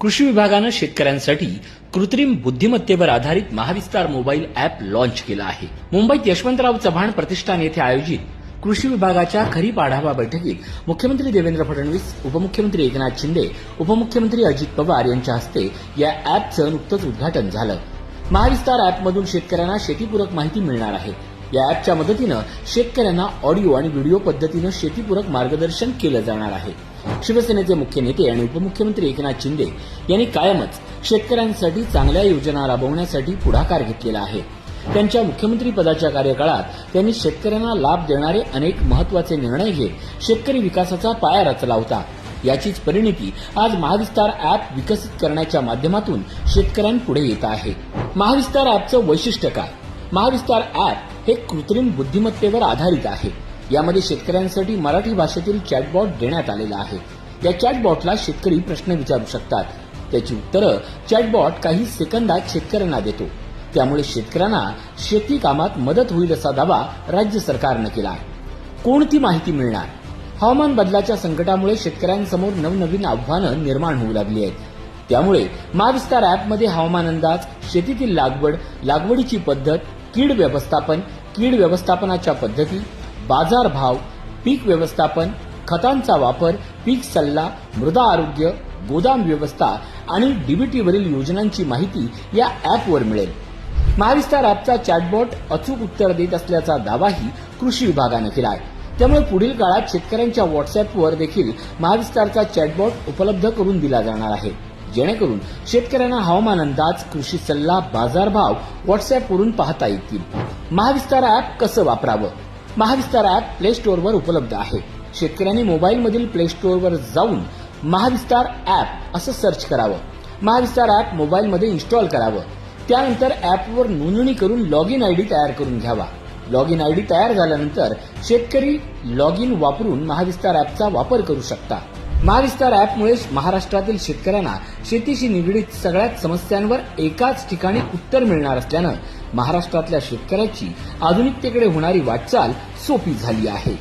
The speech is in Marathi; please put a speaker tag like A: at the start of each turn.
A: कृषी विभागानं शेतकऱ्यांसाठी कृत्रिम बुद्धिमत्तेवर आधारित महाविस्तार मोबाईल ॲप लॉन्च केलं आहे. मुंबईत यशवंतराव चव्हाण प्रतिष्ठान येथे आयोजित कृषी विभागाच्या खरीप आढावा बैठकीत मुख्यमंत्री देवेंद्र फडणवीस, उपमुख्यमंत्री एकनाथ शिंदे, उपमुख्यमंत्री अजित पवार यांच्या हस्ते या ॲपचं नुकतंच उद्घाटन झालं. महाविस्तार ॲपमधून शेतकऱ्यांना शेतीपूरक माहिती मिळणार आहे. या ॲपच्या मदतीनं शेतकऱ्यांना ऑडिओ आणि व्हिडिओ पद्धतीनं शेतीपूरक मार्गदर्शन केलं जाणार आहे. शिवसेनेचे मुख्य नेते आणि उपमुख्यमंत्री एकनाथ शिंदे यांनी कायमच शेतकऱ्यांसाठी चांगल्या योजना राबवण्यासाठी पुढाकार घेतलेला आहे. त्यांच्या मुख्यमंत्री पदाच्या कार्यकाळात त्यांनी शेतकऱ्यांना लाभ देणारे अनेक महत्वाचे निर्णय घेत शेतकरी विकासाचा पाया रचला होता. याचीच परिणिती आज महाविस्तार ॲप विकसित करण्याच्या माध्यमातून शेतकऱ्यांपुढे येत आहे. महाविस्तार ॲपचं वैशिष्ट्य काय? महाविस्तार ॲप हे कृत्रिम बुद्धिमत्तेवर आधारित आहे. यामध्ये शेतकऱ्यांसाठी मराठी भाषेतील चॅटबॉट देण्यात आलेला आहे. या चॅटबॉटला शेतकरी प्रश्न विचारू शकतात. त्याची उत्तरं चॅटबॉट काही सेकंदात शेतकऱ्यांना देतो. त्यामुळे शेतकऱ्यांना शेती कामात मदत होईल असा दावा राज्य सरकारनं केला आहे. कोणती माहिती मिळणार? हवामान बदलाच्या संकटामुळे शेतकऱ्यांसमोर नवनवीन आव्हानं निर्माण होऊ लागली आहेत. त्यामुळे महाविस्तार ॲपमध्ये हवामान अंदाज, शेतीतील लागवड, लागवडीची पद्धत, कीड व्यवस्थापनाच्या पद्धती, बाजार भाव, पीक व्यवस्थापन, खतांचा वापर, पीक सल्ला, मृदा आरोग्य, गोदाम व्यवस्था आणि डीबीटीवरील योजनांची माहिती या ॲपवर मिळेल. महाविस्तार ॲपचा चॅटबॉट अचूक उत्तर देत असल्याचा दावाही कृषी विभागानं केला आहे. त्यामुळे पुढील काळात शेतकऱ्यांच्या व्हॉट्सअॅपवर देखील महाविस्तारचा चॅटबॉट उपलब्ध करून दिला जाणार आहे, जेणेकरून शेतकऱ्यांना हवामान अंदाज, कृषी सल्ला, बाजारभाव व्हॉट्सअॅपवरून पाहता येतील. महाविस्तार ॲप कसं वापरावं? महाविस्तार ॲप प्ले स्टोअरवर उपलब्ध आहे. शेतकऱ्यांनी मोबाईलमधील प्ले स्टोअरवर जाऊन महाविस्तार ॲप असं सर्च करावं. महाविस्तार ॲप मोबाईलमध्ये इन्स्टॉल करावं. त्यानंतर ॲपवर नोंदणी करून लॉग इन आयडी तयार करून घ्यावा. लॉग इन आयडी तयार झाल्यानंतर शेतकरी लॉग इन वापरून महाविस्तार ॲपचा वापर करू शकता. महाविस्तार ॲपमुळे महाराष्ट्रातील शेतकऱ्यांना शेतीशी निगडीत सगळ्याच समस्यांवर एकाच ठिकाणी उत्तर मिळणार असल्यानं महाराष्ट्रातल्या शेतकऱ्याची आधुनिकतेकडे होणारी वाटचाल सोपी झाली आहे.